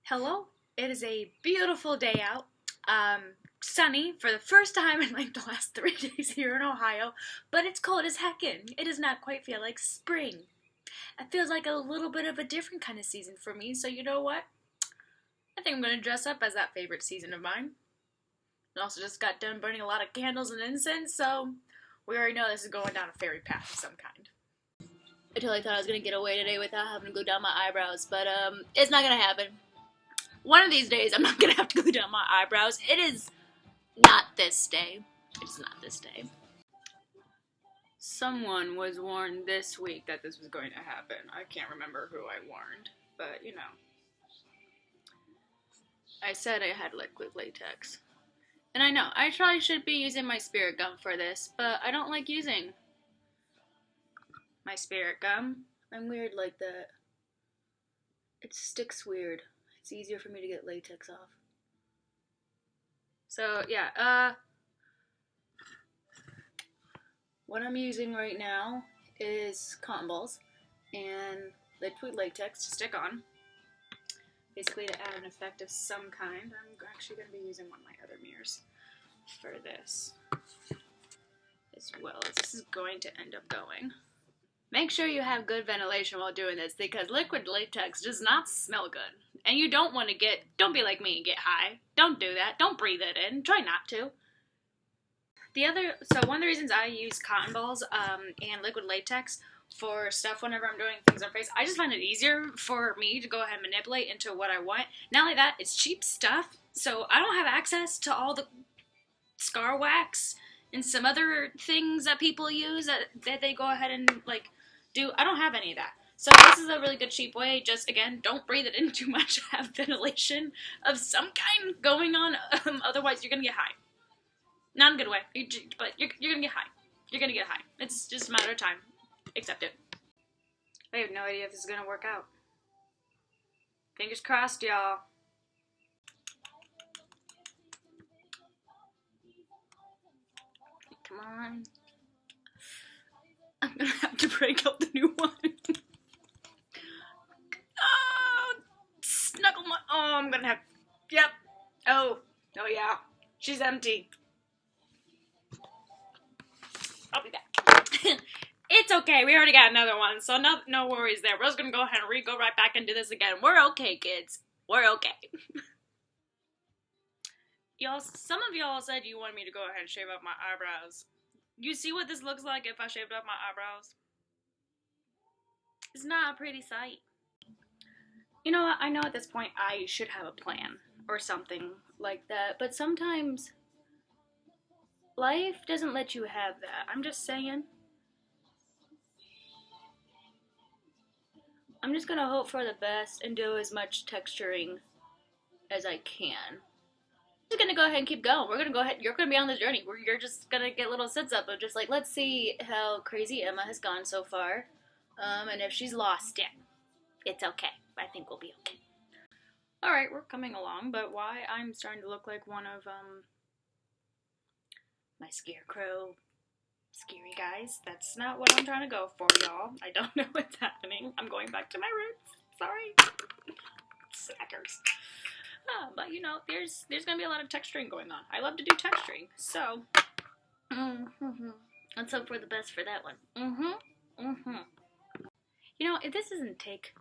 Hello, it is a beautiful day out. Sunny for the first time in like the last 3 days here in Ohio, but it's cold as heckin'. It does not quite feel like spring. It feels like a little bit of a different kind of season for me, so you know what? I think I'm gonna dress up as that favorite season of mine. And also just got done burning a lot of candles and incense, so we already know this is going down a fairy path of some kind. I totally thought I was gonna get away today without having to glue down my eyebrows, but it's not gonna happen. One of these days, I'm not gonna have to glue down my eyebrows. It is not this day. It's not this day. Someone was warned this week that this was going to happen. I can't remember who I warned, but you know. I said I had liquid latex. And I know, I probably should be using my spirit gum for this, but I don't like using my spirit gum. I'm weird like that. It sticks weird. It's easier for me to get latex off. So, yeah, what I'm using right now is cotton balls and liquid latex to stick on. Basically to add an effect of some kind. I'm actually going to be using one of my other mirrors for this as well, as this is going to end up going. Make sure you have good ventilation while doing this, because liquid latex does not smell good. And you don't want to don't be like me and get high. Don't do that. Don't breathe it in. Try not to. So one of the reasons I use cotton balls and liquid latex for stuff whenever I'm doing things on face, I just find it easier for me to go ahead and manipulate into what I want. Not only that, it's cheap stuff, so I don't have access to all the scar wax and some other things that people use that they go ahead and like do. I don't have any of that. So this is a really good cheap way. Just, again, don't breathe it in too much. Have ventilation of some kind going on. Otherwise, you're going to get high. Not in a good way, but you're going to get high. You're going to get high. It's just a matter of time. Accept it. I have no idea if this is going to work out. Fingers crossed, y'all. Come on. I'm going to have to break out the new one. I'm gonna have, yep. Oh yeah. She's empty. I'll be back. It's okay. We already got another one, so no worries there. We're just gonna go ahead and go right back and do this again. We're okay, kids. We're okay. Y'all, some of y'all said you wanted me to go ahead and shave up my eyebrows. You see what this looks like if I shaved up my eyebrows? It's not a pretty sight. You know what, I know at this point I should have a plan or something like that, but sometimes life doesn't let you have that. I'm just saying. I'm just gonna hope for the best and do as much texturing as I can. I'm just gonna go ahead and keep going. We're gonna go ahead, you're gonna be on the journey. You're just gonna get little sets up of just like, let's see how crazy Emma has gone so far, and if she's lost it. It's okay. I think we'll be okay. Alright, we're coming along, but why I'm starting to look like one of, my scarecrow scary guys. That's not what I'm trying to go for, y'all. I don't know what's happening. I'm going back to my roots. Sorry. Slackers. But you know, there's gonna be a lot of texturing going on. I love to do texturing, so let's hope for the best for that one. You know, if this doesn't take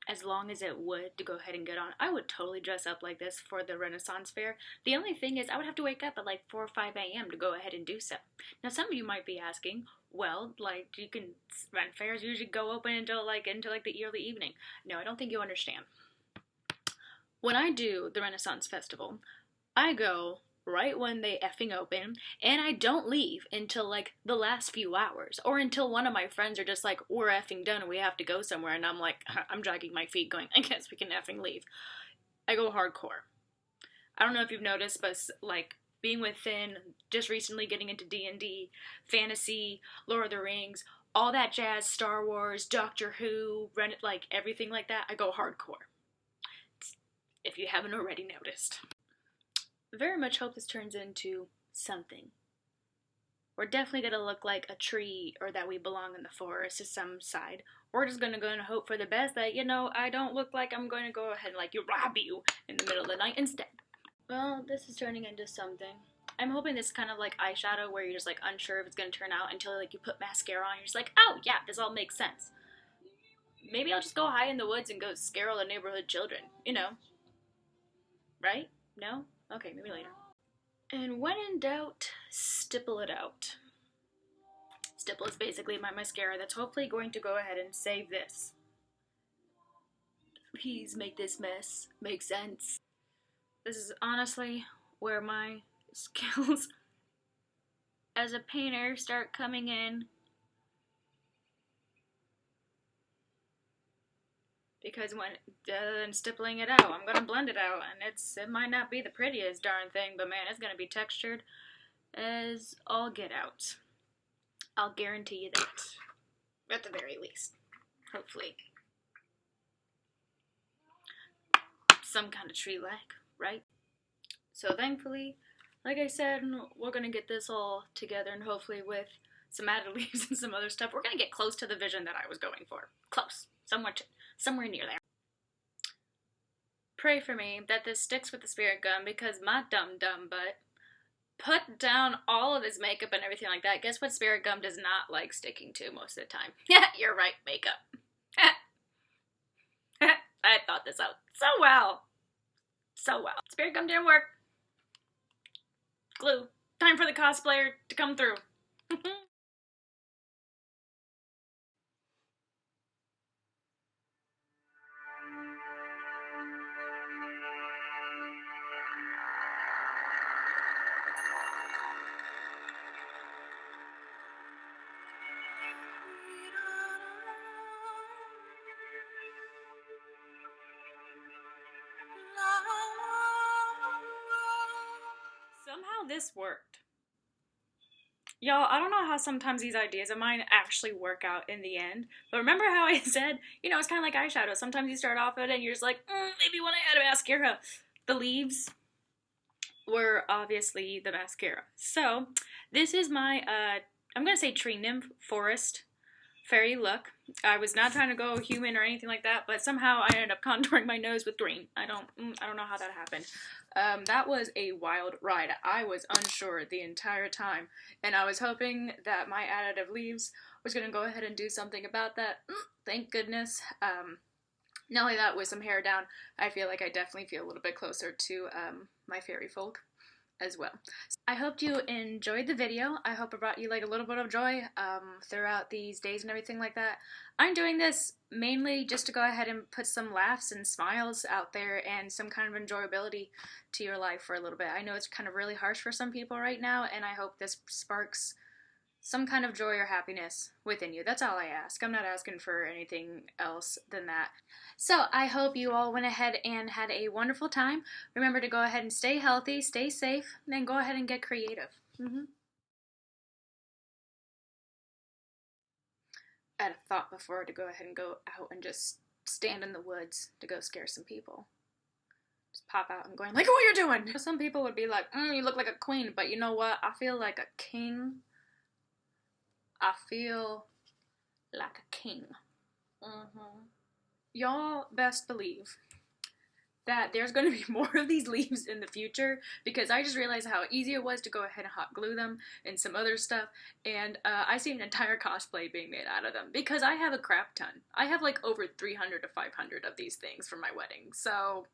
as long as it would to go ahead and get on, I would totally dress up like this for the Renaissance Fair. The only thing is I would have to wake up at like 4 or 5 a.m. to go ahead and do so. Now some of you might be asking, well, like, rent fairs usually go open until the early evening. No, I don't think you understand. When I do the Renaissance Festival, I go right when they effing open, and I don't leave until like the last few hours, or until one of my friends are just like, we're effing done and we have to go somewhere, and I'm like, I'm dragging my feet going, I guess we can effing leave. I go hardcore. I don't know if you've noticed, but like being within, just recently getting into D&D, fantasy, Lord of the Rings, all that jazz, Star Wars, Doctor Who, like everything like that, I go hardcore. If you haven't already noticed. Very much hope this turns into something. We're definitely going to look like a tree, or that we belong in the forest to some side, we're just gonna go and hope for the best that, you know, I don't look like I'm going to go ahead and, like, you rob you in the middle of the night instead. Well, this is turning into something. I'm hoping this is kind of like eyeshadow where you're just, like, unsure if it's gonna turn out until, like, you put mascara on. You're just like, oh, yeah, this all makes sense. Maybe I'll just go hide in the woods and go scare all the neighborhood children, you know. Right? No? Okay, maybe later. And when in doubt, stipple it out. Stipple is basically my mascara that's hopefully going to go ahead and save this. Please make this mess make sense. This is honestly where my skills as a painter start coming in. Because when stippling it out, I'm gonna blend it out, and it might not be the prettiest darn thing, but man, it's gonna be textured as all get out. I'll guarantee you that, at the very least. Hopefully, some kind of tree like, right? So thankfully, like I said, we're gonna get this all together, and hopefully with some added leaves and some other stuff, we're gonna get close to the vision that I was going for. Close, somewhere near there. Pray for me that this sticks with the spirit gum, because my dumb butt put down all of this makeup and everything like that. Guess what spirit gum does not like sticking to most of the time? Yeah, you're right, makeup. I thought this out so well. So well. Spirit gum didn't work. Glue. Time for the cosplayer to come through. Somehow this worked. Y'all, I don't know how sometimes these ideas of mine actually work out in the end, but remember how I said, you know, it's kind of like eyeshadow. Sometimes you start off with it and you're just like, maybe when I add a mascara. The leaves were obviously the mascara. So, this is my, I'm going to say tree nymph forest fairy look. I was not trying to go human or anything like that, but somehow I ended up contouring my nose with green. I don't know how that happened. That was a wild ride. I was unsure the entire time, and I was hoping that my additive leaves was going to go ahead and do something about that. Thank goodness. Not only that, with some hair down, I feel like I definitely feel a little bit closer to my fairy folk as well. I hope you enjoyed the video. I hope it brought you like a little bit of joy throughout these days and everything like that. I'm doing this mainly just to go ahead and put some laughs and smiles out there and some kind of enjoyability to your life for a little bit. I know it's kind of really harsh for some people right now, and I hope this sparks some kind of joy or happiness within you. That's all I ask. I'm not asking for anything else than that. So I hope you all went ahead and had a wonderful time. Remember to go ahead and stay healthy, stay safe, and then go ahead and get creative. I had a thought before to go ahead and go out and just stand in the woods to go scare some people. Just pop out and going like, what are you doing? Some people would be like, you look like a queen, but you know what? I feel like a king. I feel like a king. Y'all best believe that there's going to be more of these leaves in the future, because I just realized how easy it was to go ahead and hot glue them and some other stuff, and I see an entire cosplay being made out of them, because I have a crap ton. I have like over 300 to 500 of these things for my wedding, so